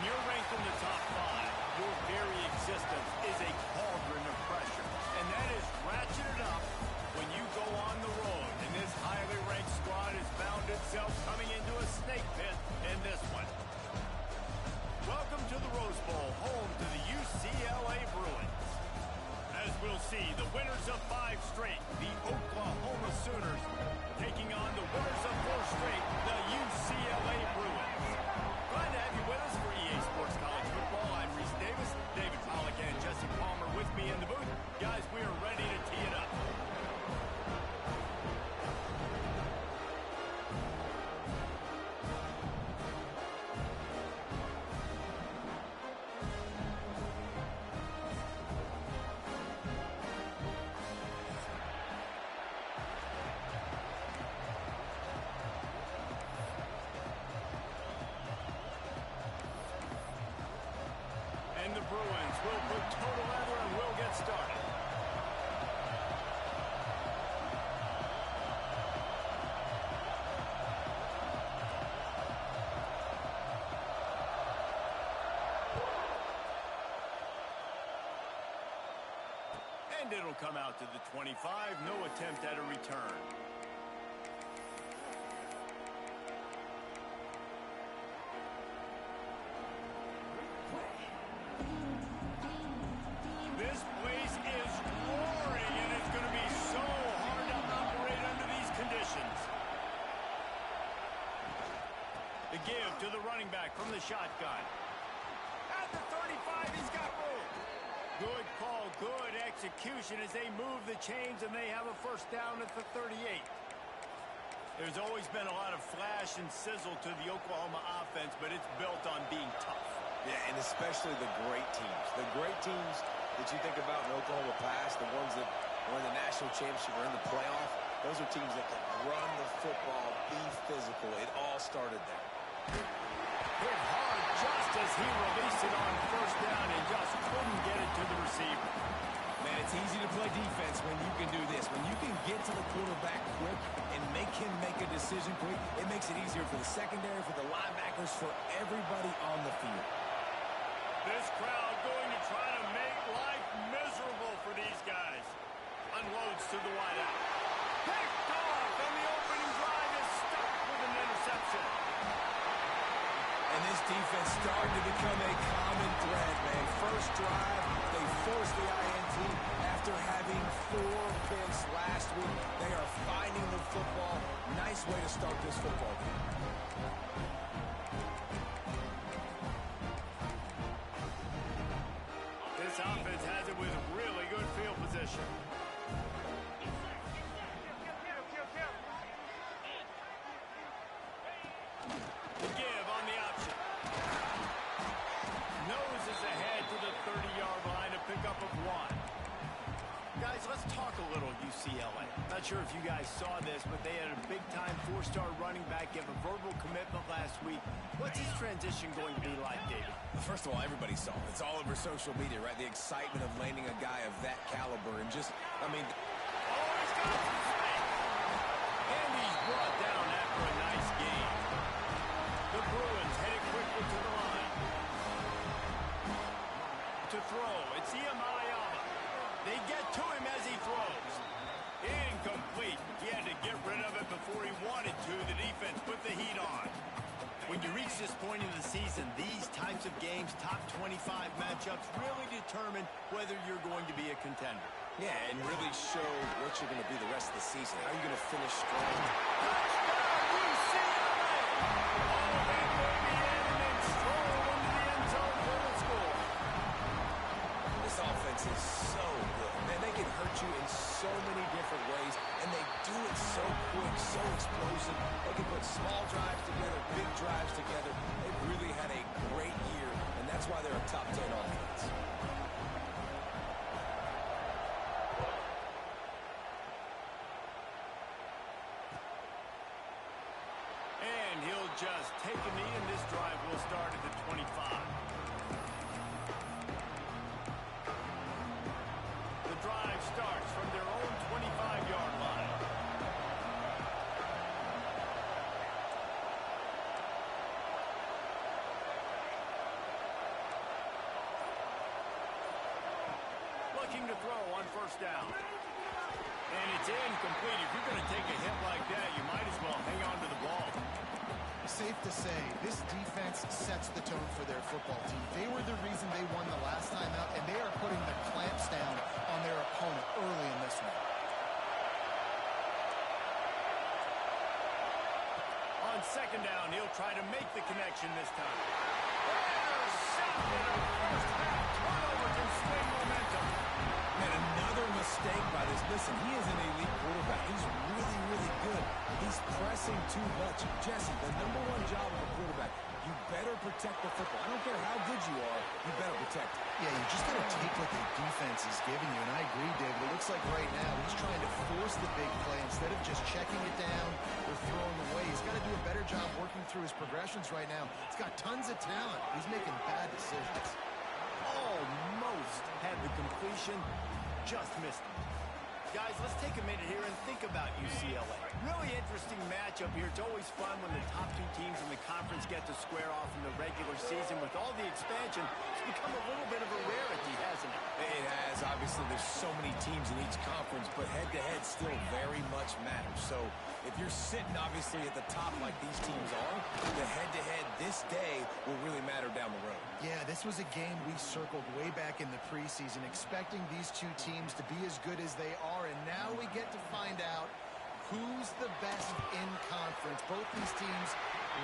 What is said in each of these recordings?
When you're ranked in the top 5, your very existence is a cauldron of pressure. And that is ratcheted up when you go on the road. And this highly ranked squad has found itself coming into a snake pit in this one. Welcome to the Rose Bowl, home to the UCLA Bruins. As we'll see, the winners of 5 straight, the Oklahoma Sooners, taking on the winners of 4 straight, the UCLA Bruins. Glad to have you with us for EA Sports College Football. I'm Reese Davis, David Pollack and Jesse Palmer with me in the booth. Guys, we are ready to tee it up. And the Bruins will put total leather and will get started. And it'll come out to the 25. No attempt at a return. This place is roaring, and it's going to be so hard to operate under these conditions. The give to the running back from the shotgun. At the 35, he's got room. Good call, good execution as they move the chains, and they have a first down at the 38. There's always been a lot of flash and sizzle to the Oklahoma offense, but it's built on being tough. Yeah, and especially the great teams. The great teams that you think about in Oklahoma past, the ones that won the national championship or in the playoff, those are teams that can run the football, be physical. It all started there. Hit hard just as he released it on first down and just couldn't get it to the receiver. Man, it's easy to play defense when you can do this. When you can get to the quarterback quick and make him make a decision quick, it makes it easier for the secondary, for the linebackers, for everybody on the field. This crowd going to try to make life miserable for these guys. Unloads to the wideout. Picked off, and the opening drive is stuck with an interception. And this defense starting to become a common thread, man. First drive, they forced the INT after having 4 picks last week. They are finding the football. Nice way to start this football game. This offense has it with really good field position. The give on the option. Noses ahead to the 30-yard line, a pickup of 1. Guys, let's talk a little UCLA. Not sure if you guys saw this, but they had a big-time 4-star running back give a verbal commitment last week. What's his transition going to be like, David? First of all, everybody saw it. It's all over social media, right? The excitement of landing a guy of that caliber and just, I mean... Oh, he's got some space. And he's brought down after a nice game. The Bruins headed quickly to the line. To throw, it's Iyama. They get to him as he throws. Incomplete. He had to get rid of it before he wanted to. The defense put the heat on. When you reach this point in the season, these types of games, top 25 matchups, really determine whether you're going to be a contender. Yeah, and really show what you're going to be the rest of the season. How are you going to finish strong? Touchdown, UCLA! Oh, that baby in and then stroll into the end zone for the score. This offense is so good. Man, they can hurt you in so many different ways, and they do it so quick, so explosive. They can put small drives together, big drives together. They've really had a great year, and that's why they're a top 10 offense. And he'll just take a knee, and this drive will start at the 25. The drive starts from their own 25-yard line. looking to throw on first down. And it's incomplete. If you're going to take a hit like that, you might as well hang on to the ball. Safe to say, this defense sets the tone for their football team. They were the reason they won the last time out, and they are putting the clamps down on their opponent early in this one. On second down, he'll try to make the connection this time. Intercepted. First half turnover can swing momentum. And another mistake by this. Listen, he is an elite quarterback. He's really, really good. He's pressing too much. Jesse, the number one job of a quarterback, you better protect the football. I don't care how good you are, you better protect it. Yeah, you just got to take what the defense is giving you, and I agree, David. It looks like right now he's trying to force the big play instead of just checking it down or throwing away. He's got to do a better job working through his progressions right now. He's got tons of talent. He's making bad decisions. Almost had the completion, just missed it. Guys, let's take a minute here and think about UCLA. Really interesting matchup here. It's always fun when the top two teams in the conference get to square off in the regular season. With all the expansion, it's become a little bit of a rarity, hasn't it? It has. Obviously, there's so many teams in each conference, but head-to-head still very much matters. So if you're sitting, obviously, at the top like these teams are, the head-to-head this day will really matter down the road. Yeah, this was a game we circled way back in the preseason, expecting these two teams to be as good as they are, and now we get to find out who's the best in conference. Both these teams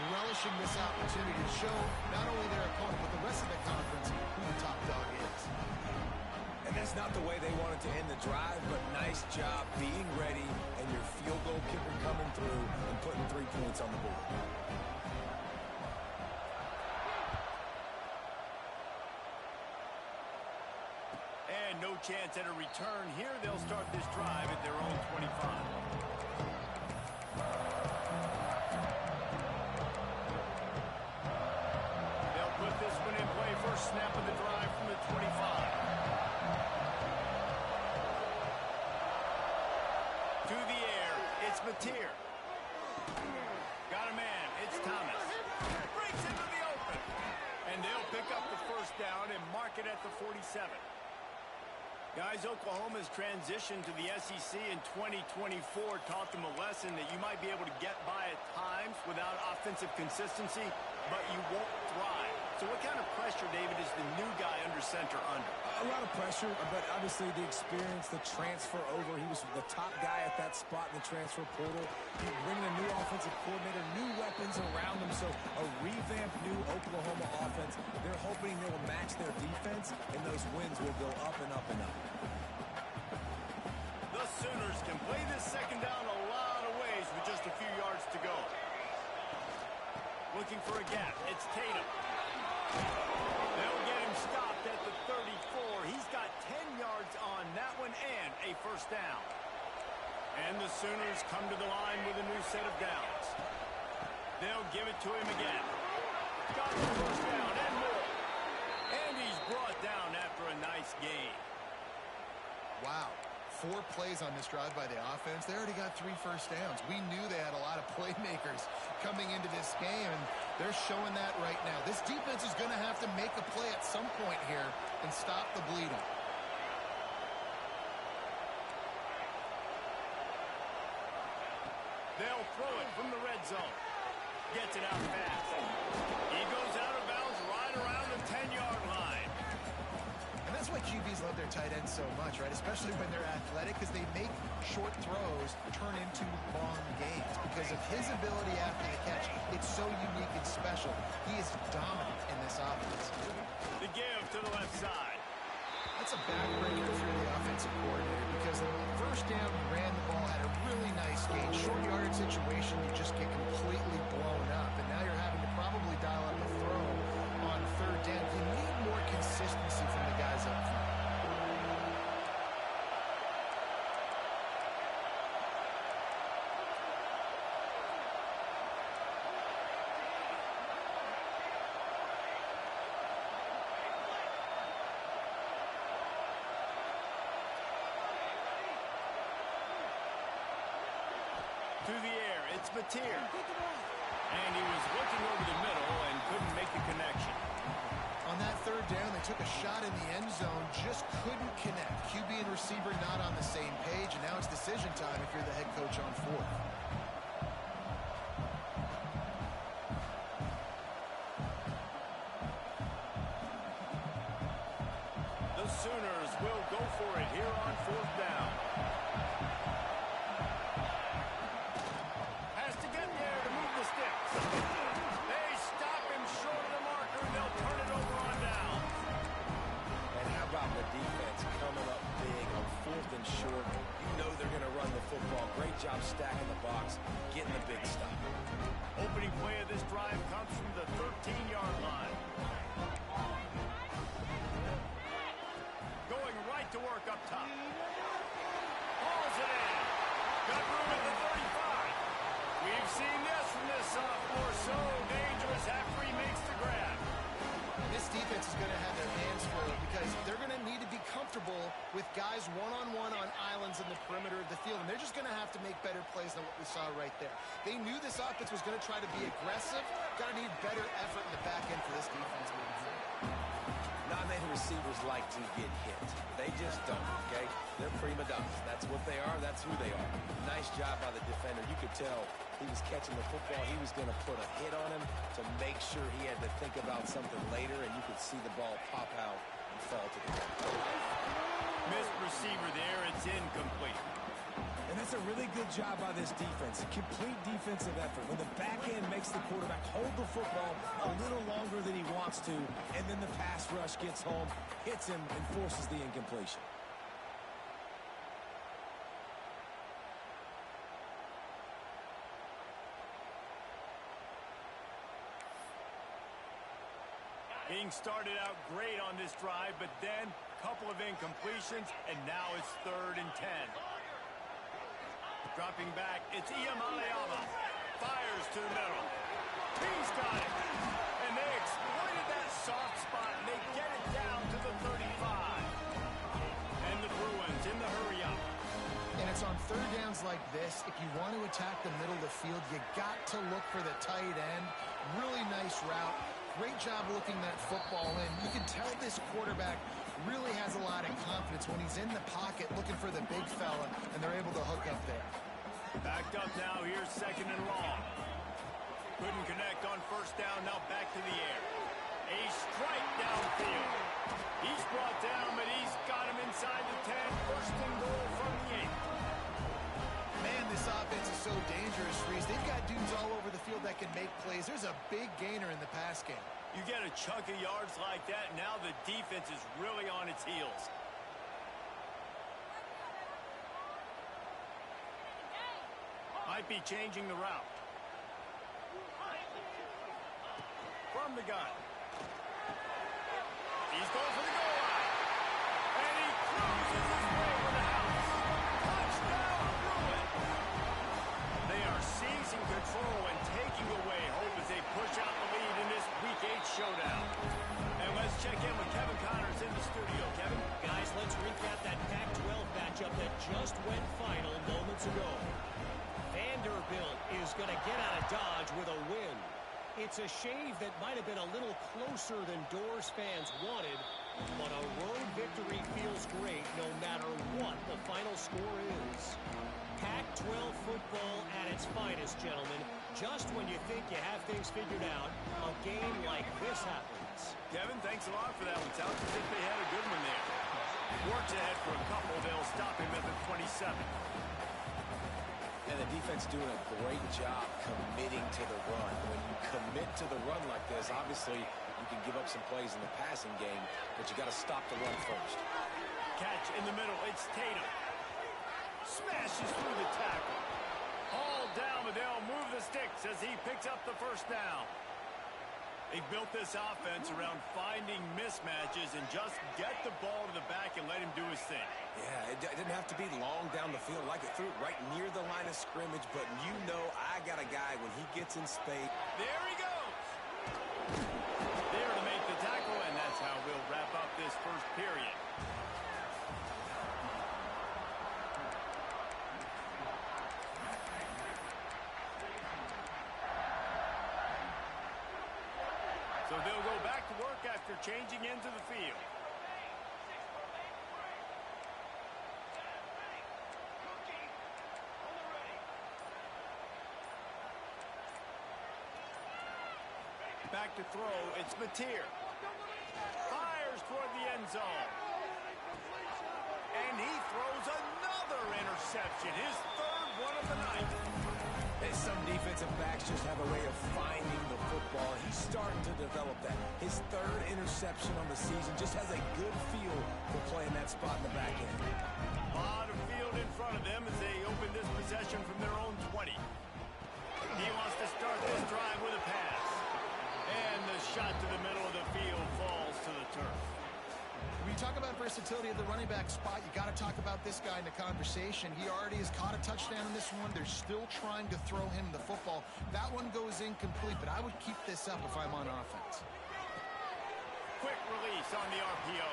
relishing this opportunity to show not only their opponent, but the rest of the conference who the top dog is. And that's not the way they wanted to end the drive, but nice job being ready and your field goal kicker coming through and putting 3 points on the board. And no chance at a return here. They'll start this drive at their own 25. They'll put this one in play. First snap of the drive from the 25. To the air, it's Mateer. Got a man, it's Thomas. Breaks into the open. And they'll pick up the first down and mark it at the 47. Guys, Oklahoma's transition to the SEC in 2024 taught them a lesson that you might be able to get by at times without offensive consistency, but you won't thrive. So what kind of pressure, David, is the new guy under center under? A lot of pressure, but obviously the experience, the transfer over. He was the top guy at that spot in the transfer portal. He's bringing a new offensive coordinator, new weapons around him. So a revamped new Oklahoma offense. They're hoping they will match their defense, and those wins will go up and up and up. The Sooners can play this second down a lot of ways with just a few yards to go. Looking for a gap. It's Tatum. They'll get him stopped at the 34. He's got 10 yards on that one and a first down. And the Sooners come to the line with a new set of downs. They'll give it to him again. Got the first down and more. And he's brought down after a nice gain. Wow. 4 plays on this drive by the offense. They already got 3 first downs. We knew they had a lot of playmakers coming into this game, and they're showing that right now. This defense is going to have to make a play at some point here and stop the bleeding. They'll throw it from the red zone. Gets it out fast. He goes out of bounds right around the 10-yard line. And that's why QBs love their tight ends so much, right? Especially when they're athletic, because they make short throws turn into long gains. Because of his ability after the catch, it's so unique and special. He is dominant in this offense. The give to the left side. That's a backbreaker for the offensive coordinator, because the first down, he ran the ball, had a really nice gain. Short yardage situation, you just get completely blown up. And now you're having to probably dial up a throw on third down. You need more consistency from the guys up front. To the air, it's Mateer. And he was looking over the middle and couldn't make the connection. On that third down, they took a shot in the end zone, just couldn't connect. QB and receiver not on the same page, and now it's decision time if you're the head coach on fourth. The Sooners will go for it here on fourth down. Has to get there to move the sticks. They stop him short of the marker, and they'll turn it over on down. And how about the defense coming up big on fourth and short? You know they're going to run the football. Great job stacking the box, getting the big stop. Opening play of this drive comes from the 13-yard line. Going right to work up top. Hauls it in. Got room at the 35. We've seen this from this sophomore. So dangerous after he makes the grab. This defense is going to have their hands full because they're going to need to be comfortable with guys one-on-one on islands in the perimeter of the field, and they're just going to have to make better plays than what we saw right there. They knew this offense was going to try to be aggressive. Got to need better effort in the back end for this defense moving forward. Not many receivers like to get hit. They just don't, okay? They're prima donnas. That's what they are. That's who they are. Nice job by the defender. You could tell he was catching the football. He was going to put a hit on him to make sure he had to think about something later, and you could see the ball pop out and fall to the ground. Missed receiver there. It's incomplete. And that's a really good job by this defense. A complete defensive effort. When the back end makes the quarterback hold the football a little longer than he wants to, and then the pass rush gets home, hits him, and forces the incompletion. Being started out great on this drive, but then a couple of incompletions, and now it's 3rd and 10. Dropping back, it's Iyamaleava. Fires to the middle. He's got it. And they exploited that soft spot, and they get it down to the 35. And the Bruins in the hurry up. And it's on third downs like this. If you want to attack the middle of the field, you got to look for the tight end. Really nice route. Great job looking that football in. You can tell this quarterback really has a lot of confidence when he's in the pocket looking for the big fella, and they're able to hook up there. Backed up now, here's 2nd and long. Couldn't connect on first down, now back to the air. A strike downfield. He's brought down, but he's got him inside the 10. 1st and goal from the 8. Man, this offense is so dangerous, Reese. They've got dudes all over the field that can make plays. There's a big gainer in the pass game. You get a chunk of yards like that, now the defense is really on its heels. Might be changing the route. From the gun. He's going for the goal line. And he cruises his way to the house. Touchdown, Bruins. They are seizing control and taking away hope as they push out the lead in this Week 8 showdown. And let's check in with Kevin Connors in the studio. Kevin? Guys, let's recap that Pac-12 matchup that just went final moments ago. Vanderbilt is going to get out of Dodge with a win. It's a shave that might have been a little closer than Doors fans wanted, but a road victory feels great no matter what the final score is. Pac-12 football at its finest, gentlemen. Just when you think you have things figured out, a game like this happens. Kevin, thanks a lot for that one. Sounds as if they had a good one there. Works ahead for a couple. They'll stop him at the 27. And the defense doing a great job committing to the run. When you commit to the run like this, obviously you can give up some plays in the passing game, but you got to stop the run first. Catch in the middle. It's Tatum. Smashes through the tackle. Hauled down, but they'll move the sticks as he picks up the first down. They built this offense around finding mismatches and just get the ball to the back and let him do his thing. Yeah, it didn't have to be long down the field. Like it threw it right near the line of scrimmage, but you know I got a guy when he gets in space. There he goes. There to make the tackle, and that's how we'll wrap up this first period. So they'll go back to work after changing into the field. Back to throw, it's Mateer. Fires toward the end zone. And he throws another interception, his third one of the night. Hey, some defensive backs just have a way of finding the football. He's starting to develop that. His third interception on the season just has a good feel for playing that spot in the back end. A lot of field in front of them as they open this possession from their own 20. He wants to start this drive with a pass. And the shot to the middle of the field falls to the turf. When you talk about versatility at the running back spot, you got to talk about this guy in the conversation. He already has caught a touchdown in this one. They're still trying to throw him the football. That one goes incomplete, but I would keep this up if I'm on offense. Quick release on the RPO.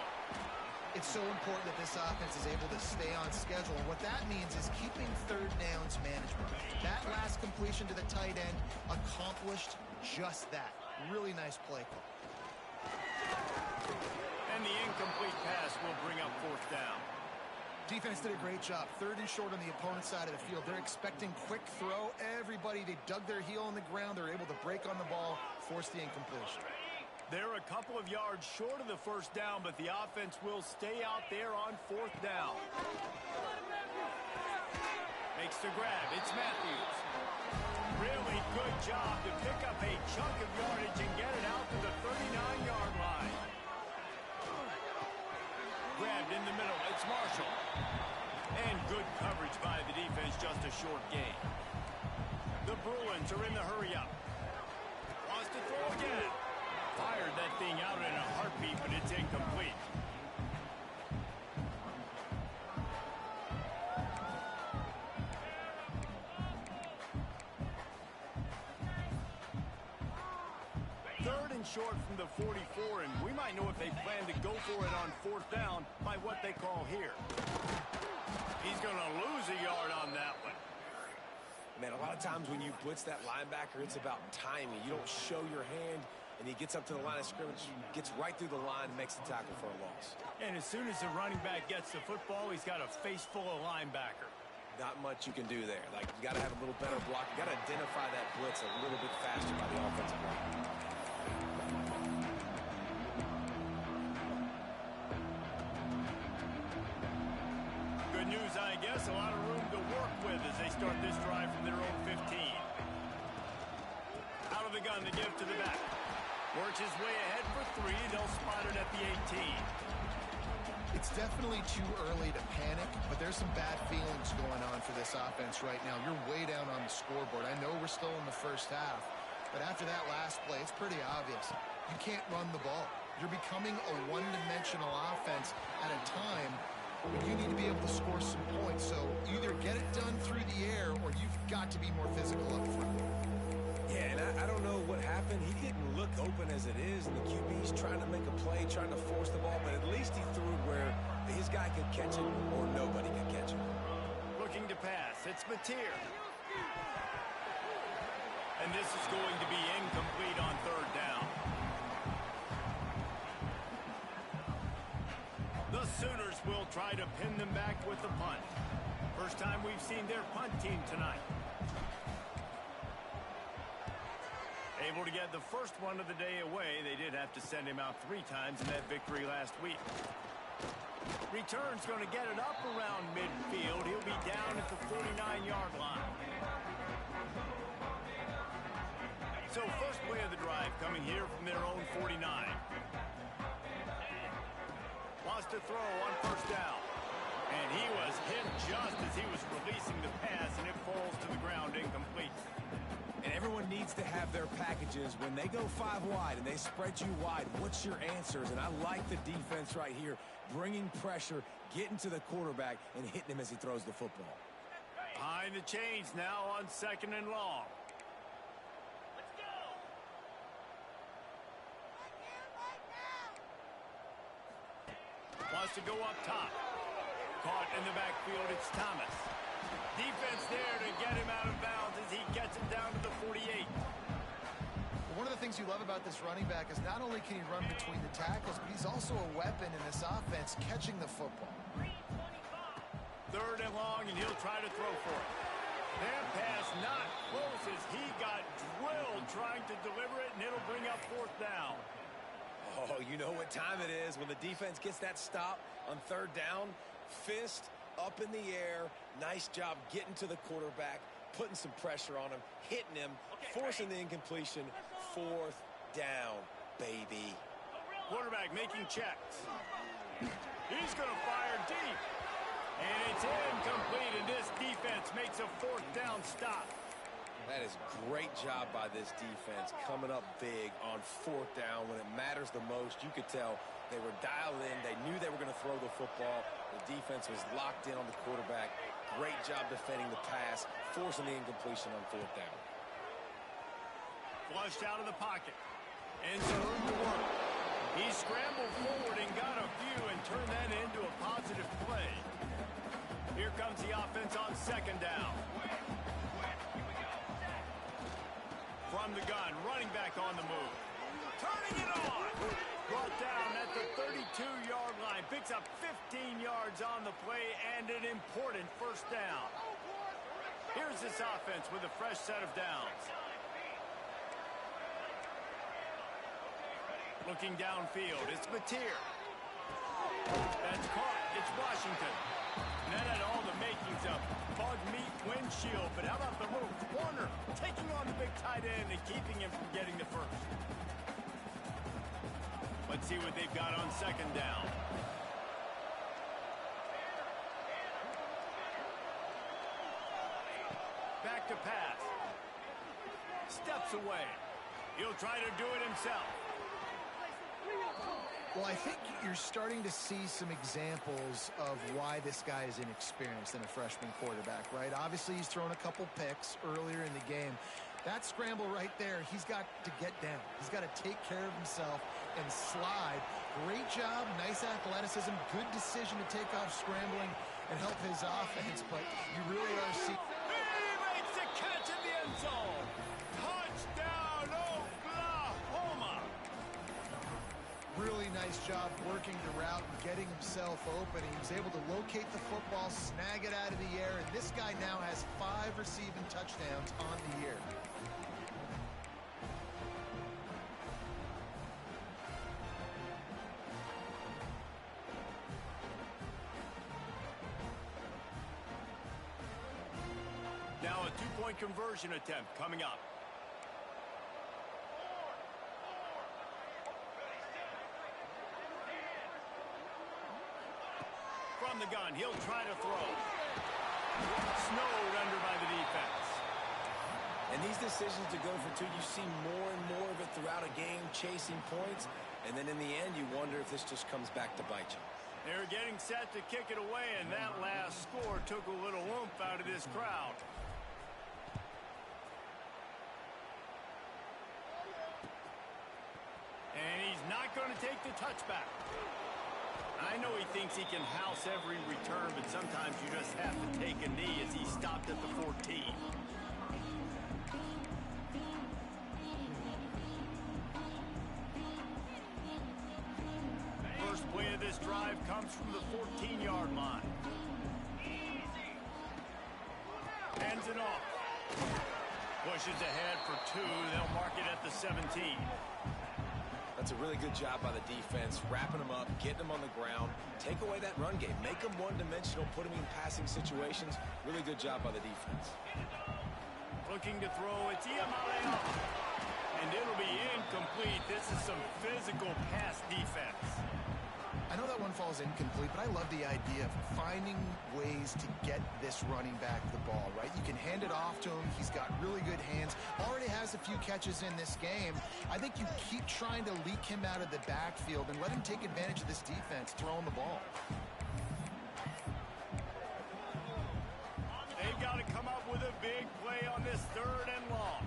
It's so important that this offense is able to stay on schedule, and what that means is keeping third downs management. That last completion to the tight end accomplished just that. Really nice play call. And the incomplete pass will bring up fourth down. Defense did a great job. Third and short on the opponent's side of the field. They're expecting quick throw. Everybody, they dug their heel on the ground. They're able to break on the ball, force the incompletion. They're a couple of yards short of the first down, but the offense will stay out there on fourth down. Makes the grab. It's Matthews. Really good job to pick up a chunk of yardage and get it out to the 39-yard line. Grabbed in the middle. It's Marshall. And good coverage by the defense, just a short gain. The Bruins are in the hurry-up. Wants to throw again. Fired that thing out in a heartbeat, but it's incomplete. Third and short from the 44, and we might know if they plan to go for it on fourth down by what they call here. He's going to lose a yard on that one. Man, a lot of times when you blitz that linebacker, it's about timing. You don't show your hand, and he gets up to the line of scrimmage, gets right through the line, makes the tackle for a loss. And as soon as the running back gets the football, he's got a face full of linebacker. Not much you can do there. Like, you got to have a little better block. You got to identify that blitz a little bit faster by the offensive line. Good news, I guess. A lot of room to work with as they start this drive from their own 15. Out of the gun to give to the back. Works his way ahead for three. They'll spot it at the 18. It's definitely too early to panic, but there's some bad feelings going on for this offense right now. You're way down on the scoreboard. I know we're still in the first half, but after that last play, it's pretty obvious. You can't run the ball. You're becoming a one-dimensional offense at a time when you need to be able to score some points. So either get it done through the air or you've got to be more physical up front. Yeah, and I don't know what happened. He didn't look open as it is, and the QB's trying to make a play, trying to force the ball, but at least he threw it where his guy could catch it or nobody could catch it. Looking to pass. It's Mateer. And this is going to be incomplete on third down. The Sooners will try to pin them back with the punt. First time we've seen their punt team tonight. Able to get the first one of the day away. They did have to send him out 3 times in that victory last week. Return's going to get it up around midfield. He'll be down at the 49-yard line. So first play of the drive coming here from their own 49. Wants to throw on first down. And he was hit just as he was releasing the pass, and it falls to the ground incomplete. And everyone needs to have their packages. When they go 5 wide and they spread you wide, what's your answers? And I like the defense right here, bringing pressure, getting to the quarterback, and hitting him as he throws the football. Behind the chains now on second and long. Wants to go up top. Caught in the backfield, it's Thomas. Defense there to get him out of bounds as he gets him down to the 48. But one of the things you love about this running back is not only can he run between the tackles, but he's also a weapon in this offense catching the football. 3rd and long, and he'll try to throw for it. That pass not close as he got drilled trying to deliver it, and it'll bring up 4th down. Oh, you know what time it is when the defense gets that stop on 3rd down. Fist up in the air. Nice job getting to the quarterback, putting some pressure on him, hitting him, forcing the incompletion. 4th down, baby. Quarterback making checks. He's going to fire deep. And it's incomplete, and this defense makes a 4th down stop. That is great job by this defense, coming up big on 4th down when it matters the most. You could tell they were dialed in. They knew they were going to throw the football. The defense was locked in on the quarterback. Great job defending the pass, forcing the incompletion on 4th down. Flushed out of the pocket. And some room to work. He scrambled forward and got a few and turned that into a positive play. Here comes the offense on 2nd down. From the gun, running back on the move. Turning it on. Brought down at the 32-yard line. Picks up 15 yards on the play and an important 1st down. Here's this offense with a fresh set of downs. Looking downfield, it's Mateer. That's caught. It's Washington. And that had all the makings of bug meat windshield. But how about the move? Warner taking on the big tight end and keeping him from getting the 1st. Let's see what they've got on 2nd down. Back to pass. Steps away. He'll try to do it himself. Well, I think you're starting to see some examples of why this guy is inexperienced in a freshman quarterback, right? Obviously, he's thrown a couple picks earlier in the game. That scramble right there, he's got to get down. He's got to take care of himself and slide. Great job, nice athleticism, good decision to take off scrambling and help his offense, but you really are seeing... He makes the catch in the end zone. Touchdown, Oklahoma. Really nice job working the route and getting himself open. He was able to locate the football, snag it out of the air, and this guy now has 5 receiving touchdowns on the year. Now a 2-point conversion attempt coming up. From the gun, he'll try to throw. Snowed under by the defense. And these decisions to go for 2, you see more and more of it throughout a game, chasing points. And then in the end, you wonder if this just comes back to bite you. They're getting set to kick it away, and that last score took a little oomph out of this crowd. And he's not going to take the touchback. I know he thinks he can house every return, but sometimes you just have to take a knee as he stopped at the 14. First play of this drive comes from the 14-yard line. Hands it off. Pushes ahead for 2. They'll mark it at the 17. That's a really good job by the defense, wrapping them up, getting them on the ground, take away that run game, make them one-dimensional, put them in passing situations. Really good job by the defense. Looking to throw, it's Iamaleon. And it'll be incomplete. This is some physical pass defense. I know that one falls incomplete, but I love the idea of finding ways to get this running back the ball, right? You can hand it off to him. He's got really good hands. Already has a few catches in this game. I think you keep trying to leak him out of the backfield and let him take advantage of this defense throwing the ball. They've got to come up with a big play on this 3rd and long.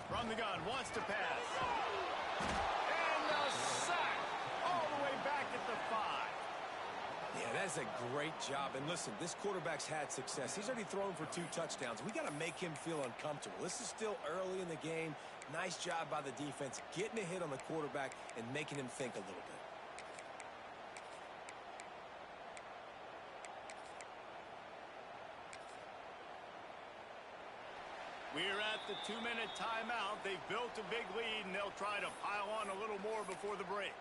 From the gun, wants to pass. And a sack all the way back at the 5. Yeah, that does a great job. And listen, this quarterback's had success. He's already thrown for 2 touchdowns. We got to make him feel uncomfortable. This is still early in the game. Nice job by the defense, getting a hit on the quarterback and making him think a little bit. We're at the 2-minute timeout. They've built a big lead, and they'll try to pile on a little more before the break.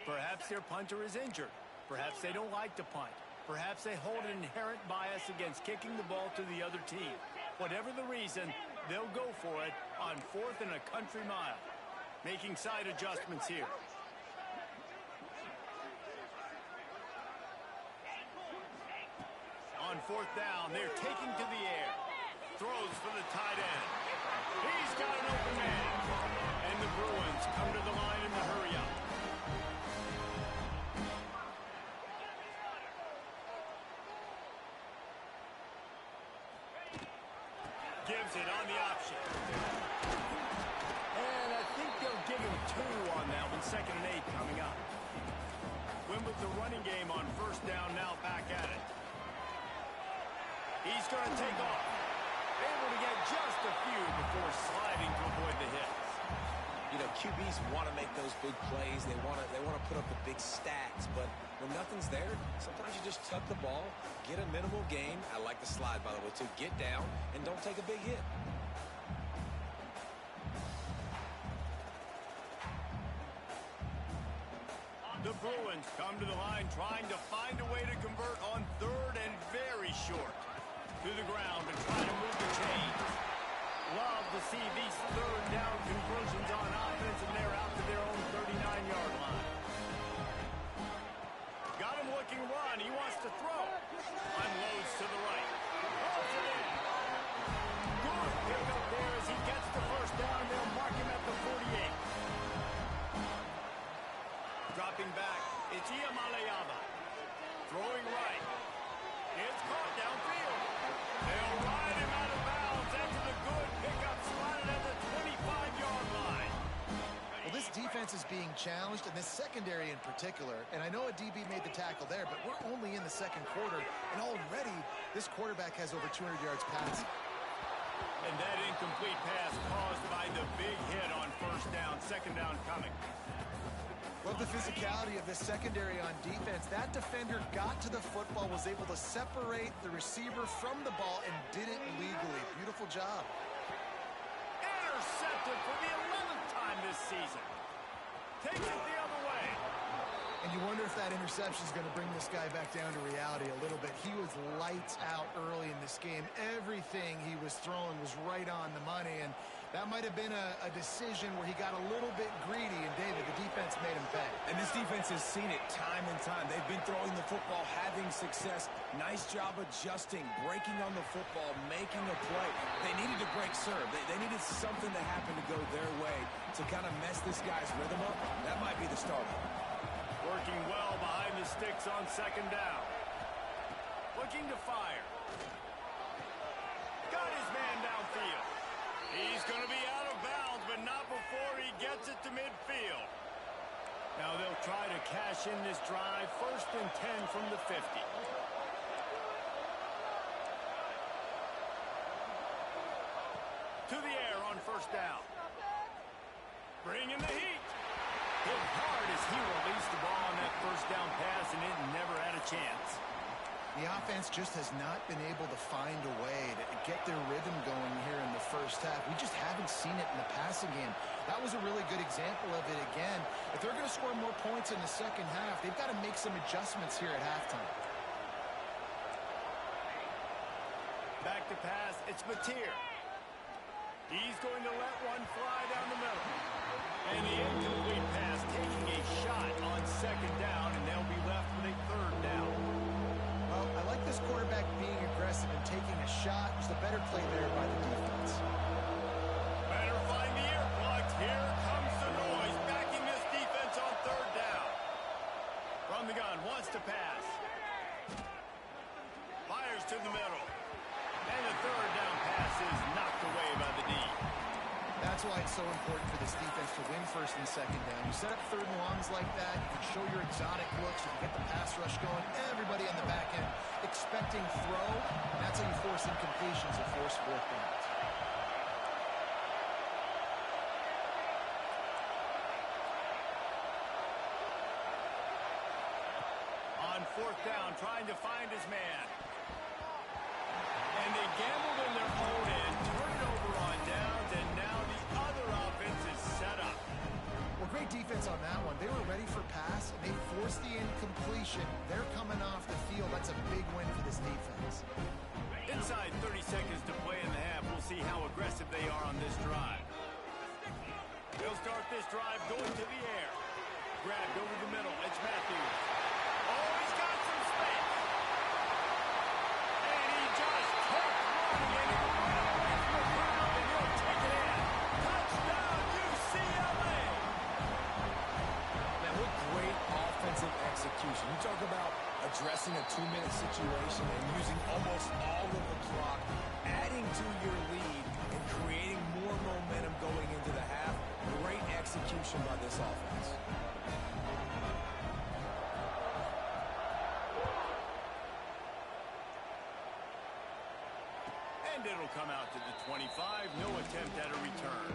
Perhaps their punter is injured. Perhaps they don't like to punt. Perhaps they hold an inherent bias against kicking the ball to the other team. Whatever the reason, they'll go for it on 4th and a country mile. Making side adjustments here. On 4th down, they're taking to the air. Throws for the tight end. He's got an open man. And the Bruins come to the line in the hurry-up. Gives it on the option. And I think they'll give him 2 on that one. 2nd and 8 coming up. Win with the running game on 1st down, now back at it. He's going to take off. Able to get just a few before sliding to avoid the hits. You know, QBs want to make those big plays. They want to put up the big stats. But when nothing's there, sometimes you just tuck the ball, get a minimal gain. I like the slide, by the way, too. Get down and don't take a big hit. The Bruins come to the line trying to find a way to convert on 3rd and very short. To the ground and try to move the chains. Love to see these 3rd down conversions on offense, and they're out to their own 39-yard line. Got him looking run. He wants to throw. Unloads to the right. Pulls it in. Good pick up there as he gets the 1st down. They'll mark him at the 48. Dropping back, it's Iamaleava. Throwing right. It's caught downfield. They'll ride him out of bounds after the good pickup, spotted at the 25-yard line. Well, this defense is being challenged, and this secondary in particular. And I know a DB made the tackle there, but we're only in the 2nd quarter, and already this quarterback has over 200 yards passing. And that incomplete pass caused by the big hit on 1st down, 2nd down coming. Love the physicality of this secondary on defense. That defender got to the football, was able to separate the receiver from the ball, and did it legally. Beautiful job. Intercepted for the 11th time this season. Takes it the other way. And you wonder if that interception is going to bring this guy back down to reality a little bit. He was lights out early in this game. Everything he was throwing was right on the money, and that might have been a decision where he got a little bit greedy, and David, the defense made him pay. And this defense has seen it time and time. They've been throwing the football, having success. Nice job adjusting, breaking on the football, making a play. They needed to break serve. They needed something to happen to go their way to kind of mess this guy's rhythm up. That might be the start. Working well behind the sticks on 2nd down. Looking to fire. Got his man downfield. He's going to be out of bounds, but not before he gets it to midfield. Now they'll try to cash in this drive. 1st and 10 from the 50. To the air on 1st down. Bringing the heat. Hit hard as he released the ball on that 1st down pass, and it never had a chance. The offense just has not been able to find a way to get their rhythm going here in the 1st half. We just haven't seen it in the passing game. That was a really good example of it again. If they're going to score more points in the 2nd half, they've got to make some adjustments here at halftime. Back to pass, it's Mateer. He's going to let one fly down the middle. And the incomplete pass taking a shot on 2nd down, and they'll be left with a 3rd down. Well, I like this quarterback being aggressive and taking a shot. There's a better play there by the defense. Better find the earplugs. Here comes the noise, backing this defense on 3rd down. From the gun, wants to pass. Fires to the middle. And the 3rd down pass why it's so important for this defense to win first and second down. You set up third and longs like that, you can show your exotic looks, you can get the pass rush going, everybody on the back end expecting throw, and that's how you force incompletions and force fourth downs. On fourth down, trying to find his man. And they gambled in their own end, turn it over on downs, and now the other offense is set up. Well, great defense on that one. They were ready for pass, and they forced the incompletion. They're coming off the field. That's a big win for this defense. Inside 30 seconds to play in the half. We'll see how aggressive they are on this drive. They'll start this drive going to the air. Grabbed over the middle. It's Matthews. Oh, he's got some space. And he just kept running, and he'll run away from the crowd, and he'll take it in. Touchdown, UCLA. Man, what great offensive execution. You talk about addressing a 2-minute situation and using almost all of the clock, adding to your lead, and creating more momentum going into the half. Great execution by this offense. And it'll come out to the 25. No attempt at a return.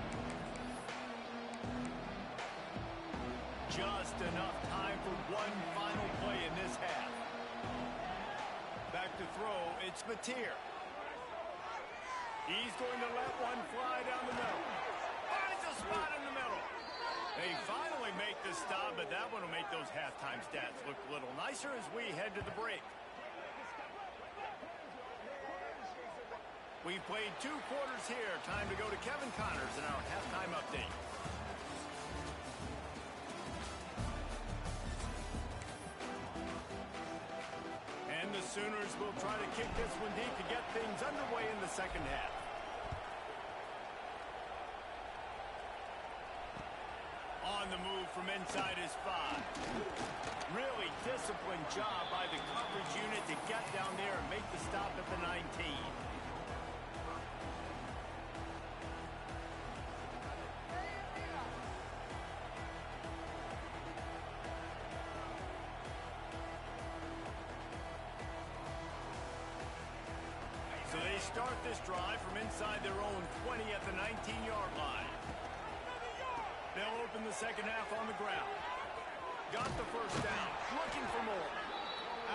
Just enough time for one final play in this half. Back to throw, it's Mateer. He's going to let one fly down the middle. Finds a spot in the middle. They finally make the stop, but that one will make those halftime stats look a little nicer as we head to the break. We've played 2 quarters here. Time to go to Kevin Connors in our halftime update. And the Sooners will try to kick this one deep to get things underway in the second half. On the move from inside his 5. Really disciplined job by the coverage unit to get down there and make the stop at the 19. So they start this drive from inside their own 20 at the 19-yard line. They'll open the second half on the ground. Got the first down. Looking for more.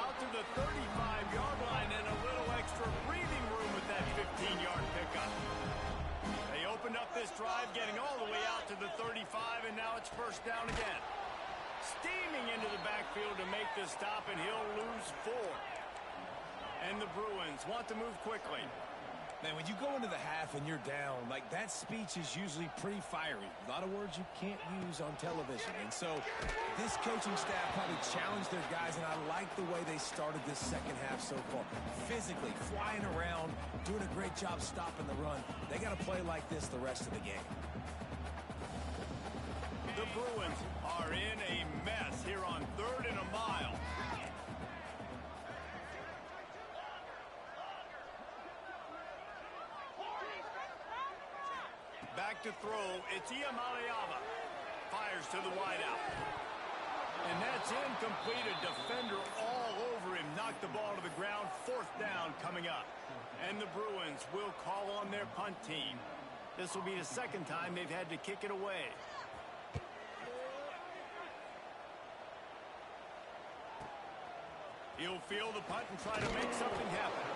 Out to the 35-yard line and a little extra breathing room with that 15-yard pickup. They opened up this drive, getting all the way out to the 35, and now it's first down again. Steaming into the backfield to make the stop, and he'll lose 4. And the Bruins want to move quickly. Man, when you go into the half and you're down, like, that speech is usually pretty fiery. A lot of words you can't use on television. And so this coaching staff probably challenged their guys, and I like the way they started this second half so far. Physically, flying around, doing a great job stopping the run. They got to play like this the rest of the game. The Bruins are in a mess here on 3rd and a mile. Back to throw, it's Iamaleava. Fires to the wideout. And that's incomplete. A defender all over him. Knocked the ball to the ground. 4th down coming up. And the Bruins will call on their punt team. This will be the second time they've had to kick it away. He'll field the punt and try to make something happen.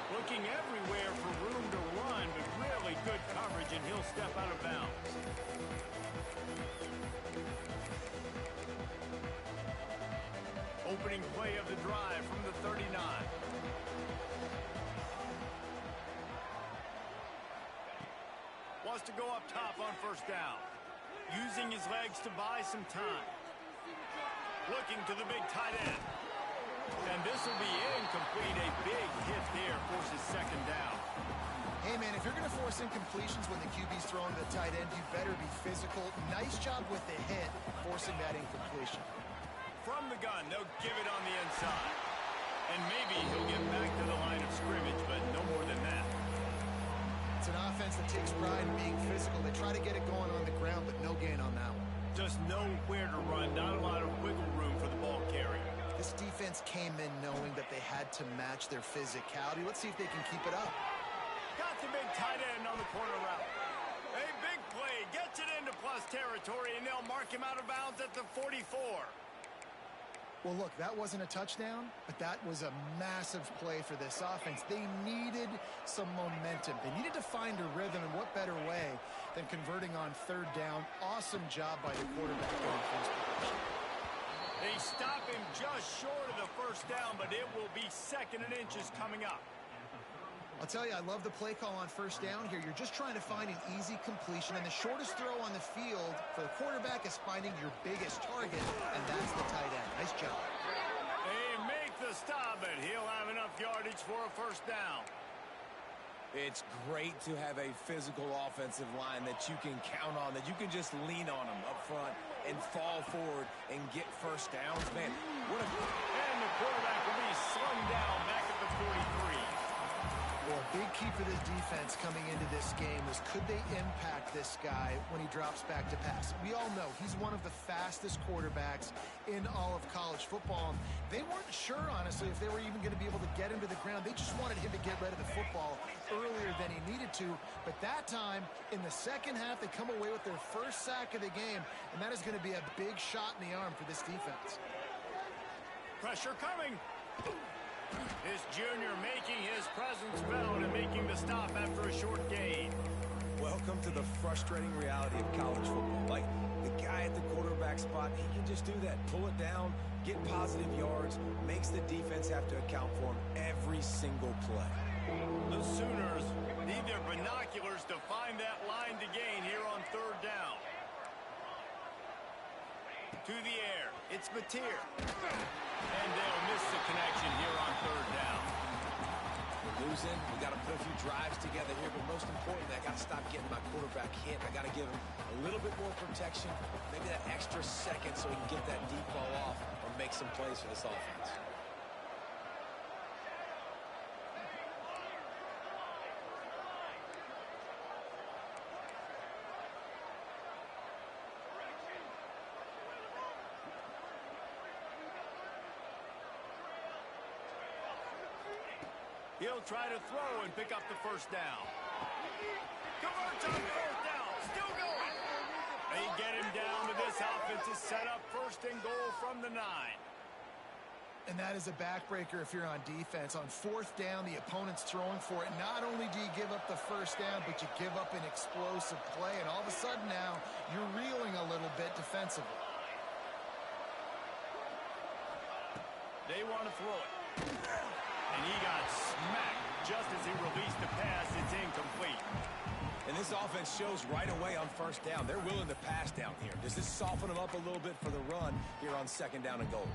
Looking everywhere for room to run, but really good coverage, and he'll step out of bounds. Opening play of the drive from the 39. Wants to go up top on first down. Using his legs to buy some time. Looking to the big tight end. And this will be incomplete. A big hit there forces second down. Hey, man, if you're going to force incompletions when the QB's throwing to the tight end, you better be physical. Nice job with the hit, forcing that incompletion. From the gun, they'll give it on the inside. And maybe he'll get back to the line of scrimmage, but no more than that. It's an offense that takes pride trying being physical. They try to get it going on the ground, but no gain on that one. Just nowhere to run, not a lot of wiggle room for the ball carrier. This defense came in knowing that they had to match their physicality. Let's see if they can keep it up. Got the big tight end on the corner route. A big play, gets it into plus territory, and they'll mark him out of bounds at the 44. Well, look, that wasn't a touchdown, but that was a massive play for this offense. They needed some momentum. They needed to find a rhythm, and what better way than converting on third down. Awesome job by the quarterback getting first position. They stop him just short of the first down, but it will be second and inches coming up. I'll tell you, I love the play call on first down here. You're just trying to find an easy completion, and the shortest throw on the field for the quarterback is finding your biggest target, and that's the tight end. Nice job. They make the stop, but he'll have enough yardage for a first down. It's great to have a physical offensive line that you can count on, that you can just lean on them up front and fall forward and get first downs. Man, what a... And the quarterback will be slung down back at the 43. Well, a big key for this defense coming into this game was, could they impact this guy when he drops back to pass? We all know he's one of the fastest quarterbacks in all of college football. They weren't sure, honestly, if they were even going to be able to get him to the ground. They just wanted him to get rid of the football earlier than he needed to. But that time, in the second half, they come away with their first sack of the game, and that is going to be a big shot in the arm for this defense. Pressure coming. This junior making his presence felt and making the stop after a short gain. Welcome to the frustrating reality of college football. Like, the guy at the quarterback spot, he can just do that. Pull it down, get positive yards, makes the defense have to account for him every single play. The Sooners need their binoculars to find that line to gain here on third down. To the air, it's Mateer. And they'll miss the connection here on third down. We're losing. We got to put a few drives together here, but most importantly, I got to stop getting my quarterback hit. I got to give him a little bit more protection, maybe that extra second so he can get that deep ball off or make some plays for this offense. He'll try to throw and pick up the first down. Converts on fourth down. Still going. They get him down, but this offense is set up first and goal from the 9. And that is a backbreaker if you're on defense. On fourth down, the opponent's throwing for it. Not only do you give up the first down, but you give up an explosive play. And all of a sudden now, you're reeling a little bit defensively. They want to throw it. And he got smacked just as he released the pass. It's incomplete. And this offense shows right away on first down. They're willing to pass down here. Does this soften them up a little bit for the run here on second down and goal?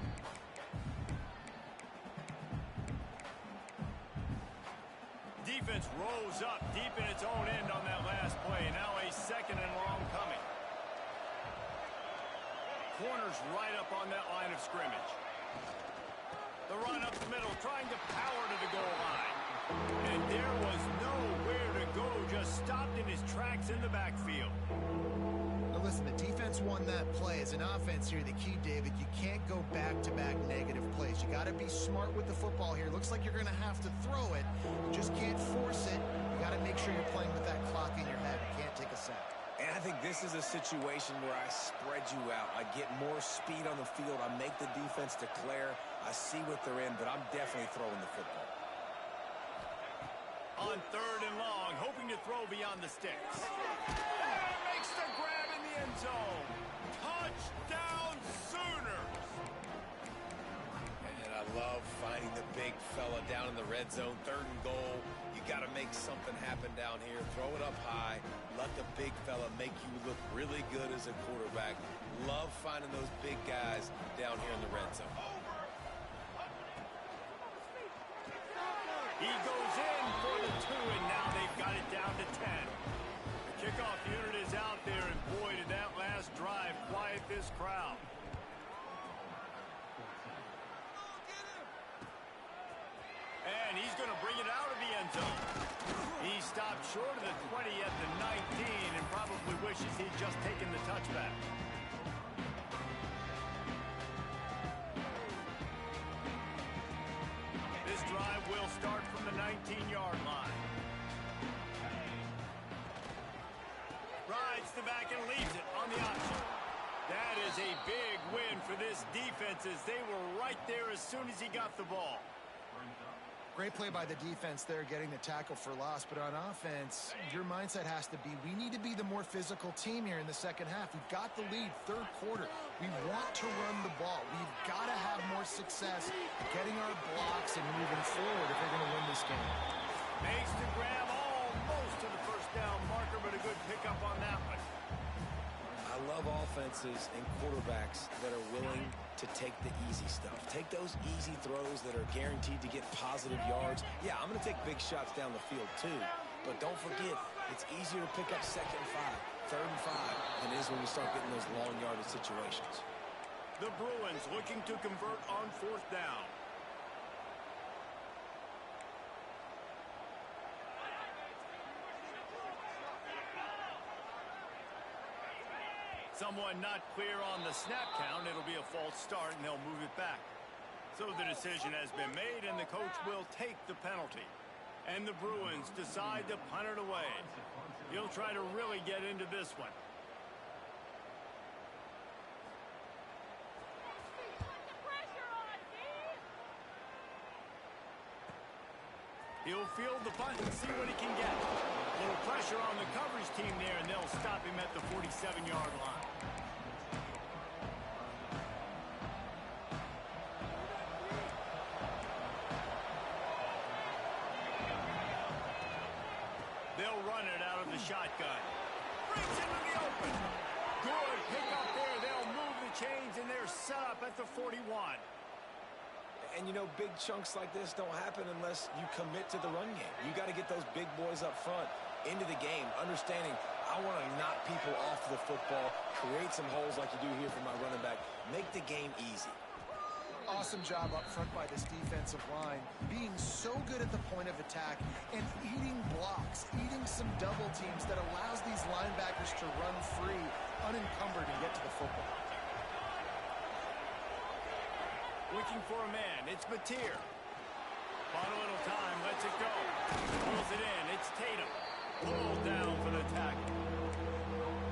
Defense rose up deep in its own end on that last play. Now a second and long coming. Corners right up on that line of scrimmage. The run up the middle, trying to power to the goal line. And there was nowhere to go, just stopped in his tracks in the backfield. Now listen, the defense won that play. As an offense here, the key, David, you can't go back-to-back negative plays. You got to be smart with the football here. Looks like you're going to have to throw it. You just can't force it. You got to make sure you're playing with that clock in your head. You can't take a sack. And I think this is a situation where I spread you out. I get more speed on the field. I make the defense declare. I see what they're in, but I'm definitely throwing the football. On third and long, hoping to throw beyond the sticks. And makes the grab in the end zone. Touchdown, Sooners! And I love finding the big fella down in the red zone. Third and goal. You got to make something happen down here. Throw it up high. Let the big fella make you look really good as a quarterback. Love finding those big guys down here in the red zone. He goes in for the 2, and now they've got it down to 10. The kickoff unit is out there, and boy, did that last drive quiet this crowd. And he's going to bring it out of the end zone. He stopped short of the 20 at the 19 and probably wishes he'd just taken the touchback. This drive will start from the 19-yard line. Rides the back and leaves it on the option. That is a big win for this defense as they were right there as soon as he got the ball. Great play by the defense there, getting the tackle for loss. But on offense, your mindset has to be, we need to be the more physical team here in the second half. We've got the lead, third quarter. We want to run the ball. We've got to have more success getting our blocks and moving forward if we're going to win this game. Makes the grab almost to the first down marker, but a good pickup on that one. I love offenses and quarterbacks that are willing to take the easy stuff. Take those easy throws that are guaranteed to get positive yards. Yeah, I'm going to take big shots down the field too, but don't forget, it's easier to pick up 2nd and 5, 3rd and 5 than it is when we start getting those long yardage situations. The Bruins looking to convert on 4th down. Someone not clear on the snap count. It'll be a false start, and they'll move it back. So the decision has been made, and the coach will take the penalty. And the Bruins decide to punt it away. He'll try to really get into this one. He'll field the punt and see what he can get. A little pressure on the coverage team there, and they'll stop him at the 47-yard line. They'll run it out of the shotgun. Brings into the open. Good pick up there. They'll move the chains, and they're set up at the 41. And, you know, big chunks like this don't happen unless you commit to the run game. You got to get those big boys up front into the game, understanding I want to knock people off the football, create some holes like you do here for my running back, make the game easy. Awesome job up front by this defensive line, being so good at the point of attack and eating blocks, eating some double teams that allows these linebackers to run free, unencumbered, and get to the football. Looking for a man. It's Mateer. Bought a little time. Lets it go. Pulls it in. It's Tatum. Pulled down for the tackle.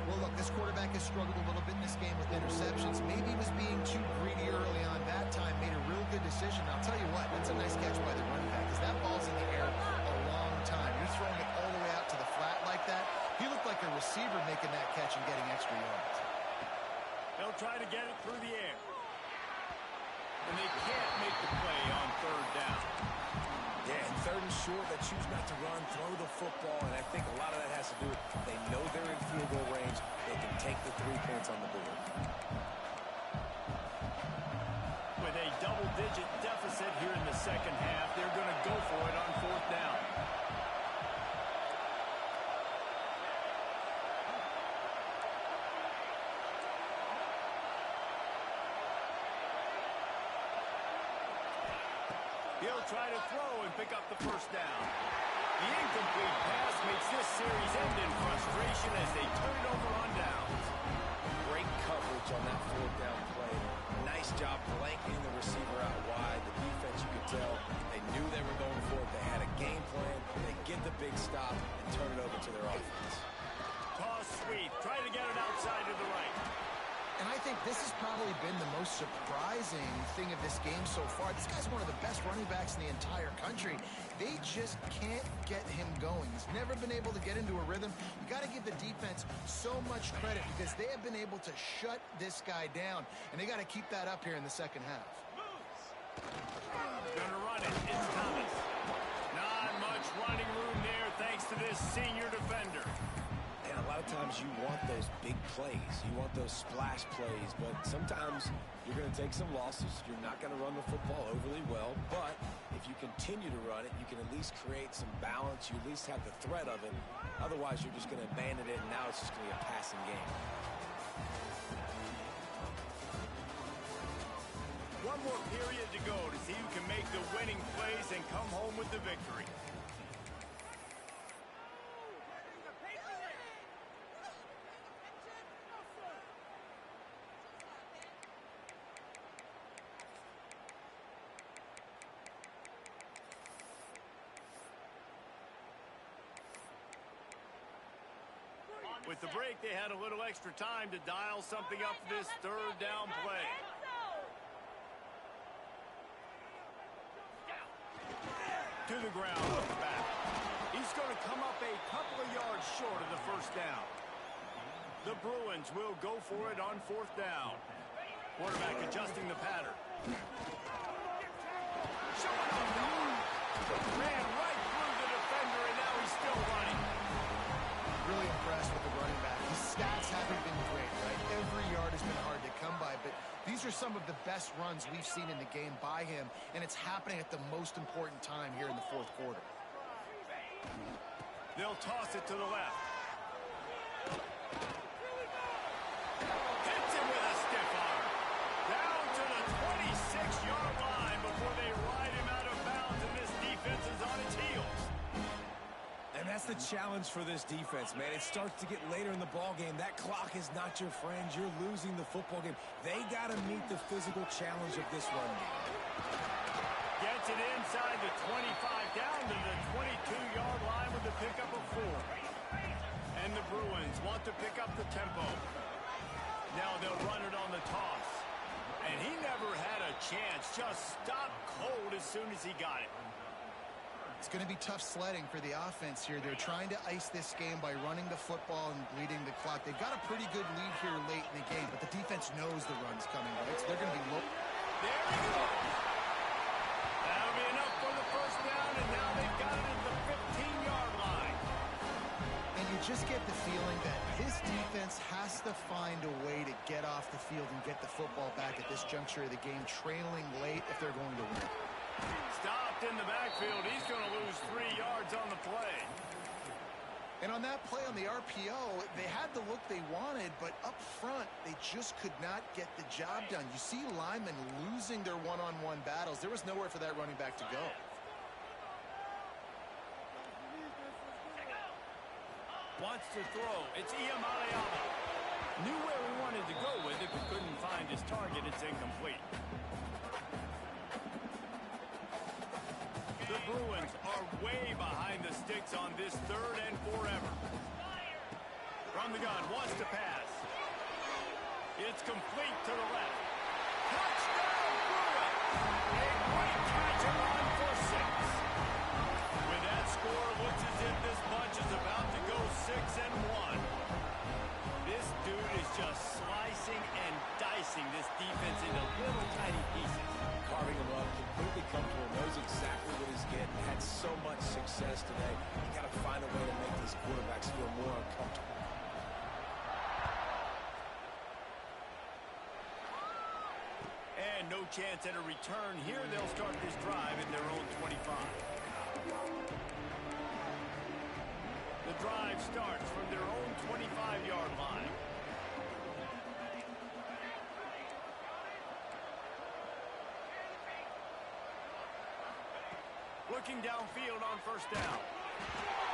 Well, look, this quarterback has struggled a little bit in this game with interceptions. Maybe he was being too greedy early on. That time made a real good decision. I'll tell you what, that's a nice catch by the running back because that ball's in the air a long time. You're throwing it all the way out to the flat like that. He looked like a receiver making that catch and getting extra yards. They'll try to get it through the air. And they can't make the play on 3rd down. Yeah, and 3rd and short, they choose not to run, throw the football, and I think a lot of that has to do with they know they're in field goal range. They can take the 3 points on the board. With a double-digit deficit here in the second half, they're going to go for it on 4th down. He'll try to throw and pick up the 1st down. The incomplete pass makes this series end in frustration as they turn it over on downs. Great coverage on that 4th down play. Nice job blanketing the receiver out wide. The defense, you could tell, they knew they were going for it. They had a game plan. They get the big stop and turn it over to their offense. Toss sweep. Try to get it outside to the right. And I think this has probably been the most surprising thing of this game so far. This guy's one of the best running backs in the entire country. They just can't get him going. He's never been able to get into a rhythm. You got to give the defense so much credit because they have been able to shut this guy down. And they got to keep that up here in the second half. Gonna run it. It's Thomas. Not much running room there thanks to this senior defender. And a lot of times you want those big plays. You want those splash plays. But sometimes you're going to take some losses. You're not going to run the football overly well. But if you continue to run it, you can at least create some balance. You at least have the threat of it. Otherwise, you're just going to abandon it, and now it's just going to be a passing game. One more period to go to see who can make the winning plays and come home with the victory. With the break, they had a little extra time to dial something up for this third down play. To the ground with the back. He's going to come up a couple of yards short of the first down. The Bruins will go for it on fourth down. Quarterback adjusting the pattern. Ran right through the defender, and now he's still running. Really impressed with the running back. His stats haven't been great, right? Every yard has been hard to come by, but these are some of the best runs we've seen in the game by him, and it's happening at the most important time here in the fourth quarter. They'll toss it to the left. Hits him with a stiff arm. Down to the 26-yard line before they ride him out of bounds, and this defense is on its heels. And that's the challenge for this defense, man. It starts to get later in the ball game. That clock is not your friend. You're losing the football game. They got to meet the physical challenge of this run game. Gets it inside the 25, down to the 22-yard line with the pickup of 4. And the Bruins want to pick up the tempo. Now they'll run it on the toss. And he never had a chance. Just stopped cold as soon as he got it. It's going to be tough sledding for the offense here. They're trying to ice this game by running the football and bleeding the clock. They've got a pretty good lead here late in the game, but the defense knows the run's coming, right? So they're going to be low. There we go. That'll be enough for the first down, and now they've got it at the 15-yard line. And you just get the feeling that this defense has to find a way to get off the field and get the football back at this juncture of the game, trailing late if they're going to win. Stopped in the backfield. He's going to lose 3 yards on the play. And on that play on the RPO, they had the look they wanted, but up front, they just could not get the job done. You see linemen losing their one-on-one battles. There was nowhere for that running back to go. Wants to throw. It's Iyamaleava. Knew where he wanted to go with it, but couldn't find his target. It's incomplete. The Bruins are way behind the sticks on this third and forever. From the gun, wants to pass. It's complete to the left. Touchdown, Bruins! A great catch and run for 6. With that score, looks as if this bunch is about to go 6-1. This dude is just slicing and dicing this defense into little tiny pieces. Carving him up, completely comfortable, knows exactly what he's getting, had so much success today. You got to find a way to make these quarterbacks feel more uncomfortable. And no chance at a return here. They'll start this drive at their own 25. The drive starts from their own 25-yard line. Looking downfield on first down.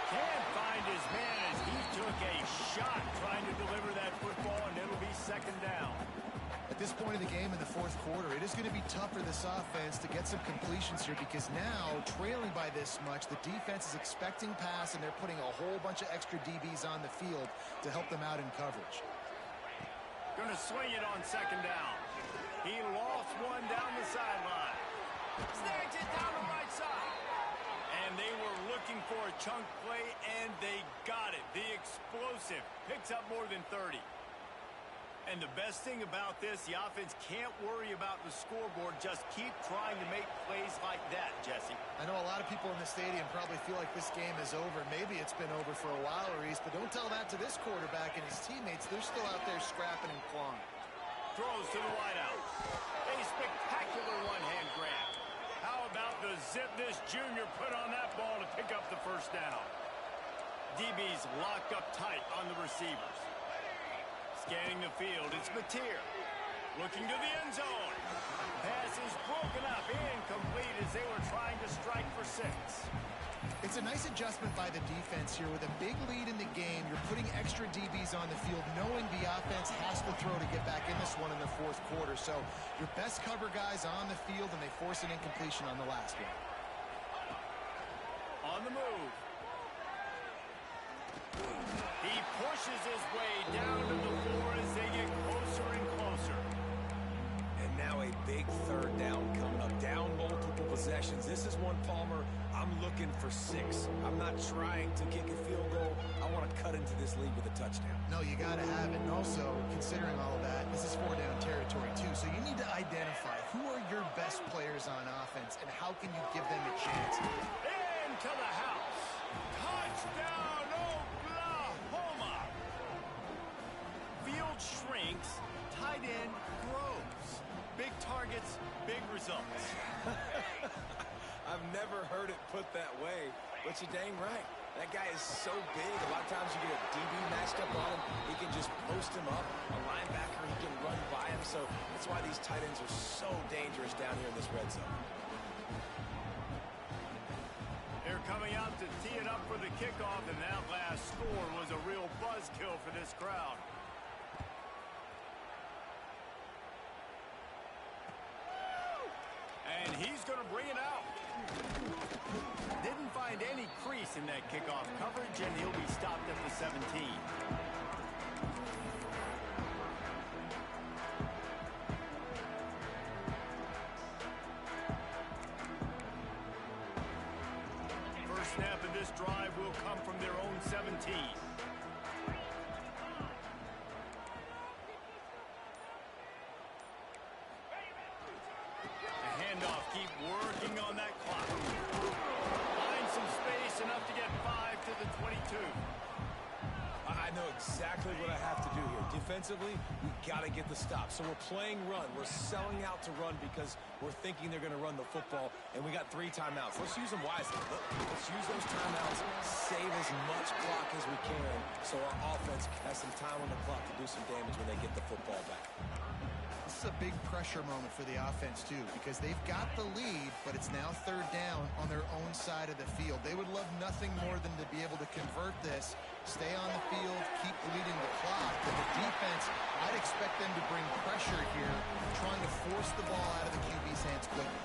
Can't find his man as he took a shot trying to deliver that football, and it'll be second down. At this point in the game in the fourth quarter, it is going to be tough for this offense to get some completions here because now, trailing by this much, the defense is expecting pass, and they're putting a whole bunch of extra DBs on the field to help them out in coverage. Going to swing it on second down. He lost one down the sideline. Snags it down the right side. And they were looking for a chunk play, and they got it. The explosive picks up more than 30. And the best thing about this, the offense can't worry about the scoreboard. Just keep trying to make plays like that, Jesse. I know a lot of people in the stadium probably feel like this game is over. Maybe it's been over for a while, Reese, but don't tell that to this quarterback and his teammates. They're still out there scrapping and clawing. Throws to the wideout. A spectacular one-hand grab. How about the zip this junior put on that ball to pick up the first down? DB's locked up tight on the receivers. Scanning the field, it's Mateer. Looking to the end zone. Pass is broken up, incomplete as they were trying to strike for 6. It's a nice adjustment by the defense here. With a big lead in the game, you're putting extra DBs on the field, knowing the offense has to throw to get back in this one in the fourth quarter. So your best cover guys on the field, and they force an incompletion on the last one. On the move. He pushes his way down to the floor as they get closer and closer. And now a big third down coming up. Down multiple possessions. This is one, Palmer, I'm looking for 6. I'm not trying to kick a field goal. I want to cut into this lead with a touchdown. No, you got to have it. And also, considering all of that, this is 4-down territory, too. So you need to identify who are your best players on offense and how can you give them a chance. Into the house. Touchdown, Oklahoma. Field shrinks. Tight end grows. Big targets, big results. I've never heard it put that way, but you're dang right. That guy is so big. A lot of times you get a DB matched up on him. He can just post him up. A linebacker, he can run by him. So that's why these tight ends are so dangerous down here in this red zone. They're coming out to tee it up for the kickoff, and that last score was a real buzzkill for this crowd. And he's going to bring it out. Didn't find any crease in that kickoff coverage, and he'll be stopped at the 17. First snap of this drive will come from their own 17. Keep working on that clock. Find some space, enough to get 5 to the 22. I know exactly what I have to do here. Defensively, we've got to get the stop. So we're playing run. We're selling out to run because we're thinking they're going to run the football, and we got 3 timeouts. Let's use them wisely. Let's use those timeouts, save as much clock as we can so our offense has some time on the clock to do some damage when they get the football back. This is a big pressure moment for the offense, too, because they've got the lead, but it's now 3rd down on their own side of the field. They would love nothing more than to be able to convert this, stay on the field, keep bleeding the clock. But the defense, I'd expect them to bring pressure here, trying to force the ball out of the QB's hands quickly.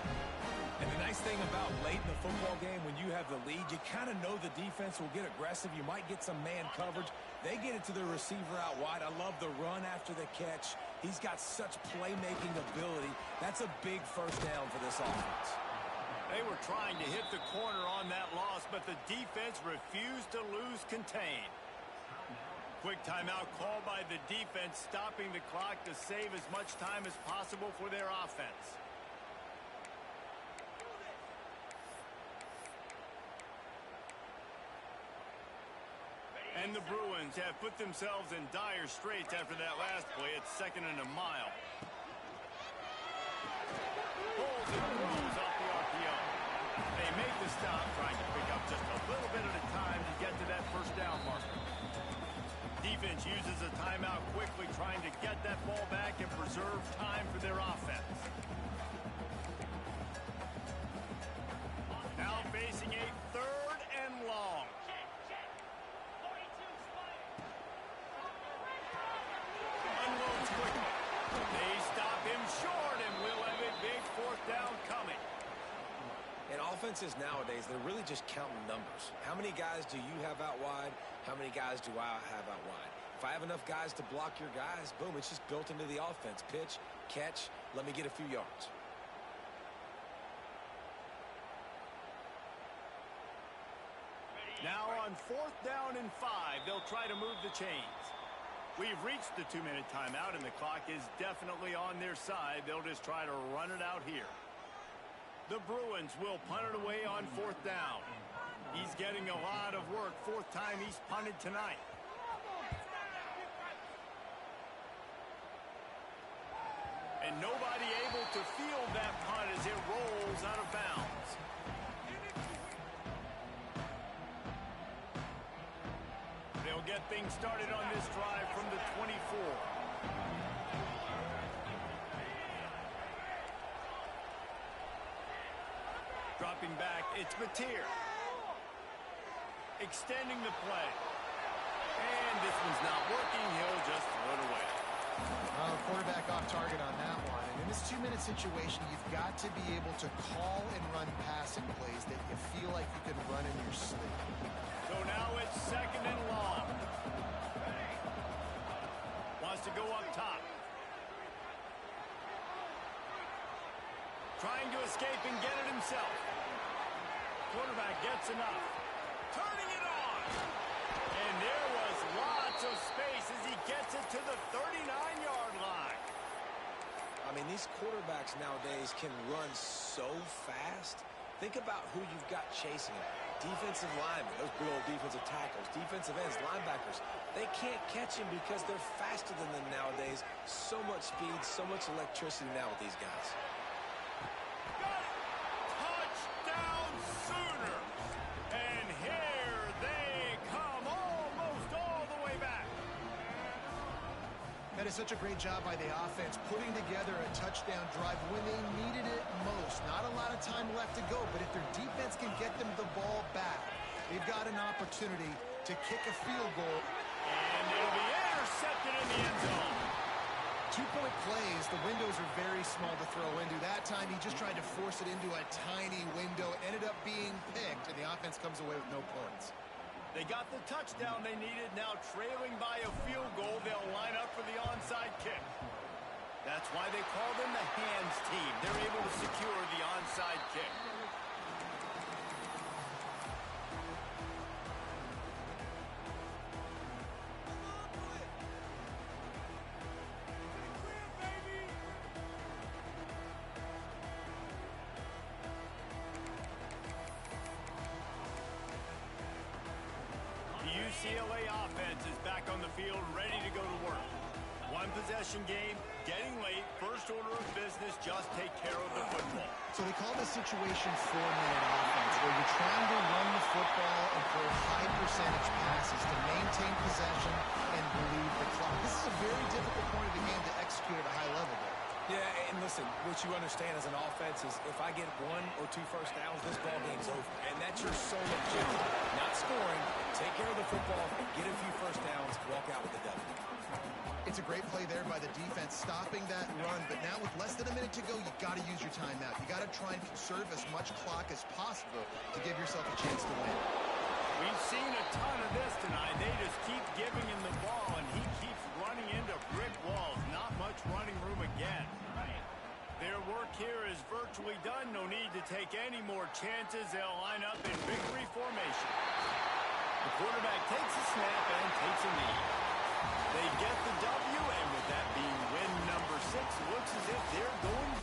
And the nice thing about late in the football game, when you have the lead, you kind of know the defense will get aggressive. You might get some man coverage. They get it to the receiver out wide. I love the run after the catch. He's got such playmaking ability. That's a big first down for this offense. They were trying to hit the corner on that loss, but the defense refused to lose contain. Quick timeout called by the defense, stopping the clock to save as much time as possible for their offense. And the Bruins have put themselves in dire straits after that last play. It's 2nd and a mile. Pulls and throws off the RPO. They make the stop, trying to pick up just a little bit at a time to get to that first down marker. Defense uses a timeout quickly, trying to get that ball back and preserve time for their offense. Now facing a 3rd and long. Unloads quickly. They stop him short, and we'll have a big 4th down coming. And offenses nowadays, they're really just counting numbers. How many guys do you have out wide? How many guys do I have out wide? If I have enough guys to block your guys, boom, it's just built into the offense. Pitch, catch, let me get a few yards. Now on 4th down and 5, they'll try to move the chains. We've reached the 2-minute timeout, and the clock is definitely on their side. They'll just try to run it out here. The Bruins will punt it away on 4th down. He's getting a lot of work. 4th time he's punted tonight. And nobody able to field that punt as it rolls out of bounds. They'll get things started on this drive from the 24. Dropping back, it's Mateer. Extending the play. And this one's not working. He'll just throw it away. Quarterback off target on that one. And in this 2-minute situation, you've got to be able to call and run passing plays that you feel like you can run in your sleep. So now it's 2nd and long. trying to escape and get it himself. Quarterback gets enough. Turning it on. And there was lots of space as he gets it to the 39-yard line. I mean, these quarterbacks nowadays can run so fast. Think about who you've got chasing him. Defensive linemen, those big old defensive tackles, defensive ends, linebackers. They can't catch him because they're faster than them nowadays. So much speed, so much electricity now with these guys. Got it. Touchdown Sooner. And here they come almost all the way back. That is such a great job by the offense, putting together a touchdown drive when they needed it most. Not a lot of time left to go, but if their defense can get them the ball back, they've got an opportunity to kick a field goal. And it'll be intercepted in the end zone. 2-point plays, the windows are very small to throw into. That time he just tried to force it into a tiny window, ended up being picked, and the offense comes away with no points. They got the touchdown they needed. Now trailing by a field goal, they'll line up for the onside kick. That's why they call them the hands team. They're able to secure the onside kick. UCLA offense is back on the field, ready to go to work. One possession game, getting late, first order of business, just take care of the football. So they call this situation 4-minute offense, where you're trying to run the football and throw high percentage passes to maintain possession and bleed the clock. This is a very difficult point of the game to execute at a high level, though. Yeah, and listen, what you understand as an offense is if I get 1 or 2 first downs, this ball game's over. And that's your sole objective. Not scoring, take care of the football, get a few first downs, walk out with the W. It's a great play there by the defense, stopping that run. But now with less than a minute to go, you've got to use your timeout. You got to try and conserve as much clock as possible to give yourself a chance to win. We've seen a ton of this tonight. They just keep giving him the ball, and he keeps running into brick walls. Not much running room again. Their work here is virtually done. No need to take any more chances. They'll line up in victory formation. The quarterback takes a snap and takes a knee. They get the W, and with that being win number 6, looks as if they're going.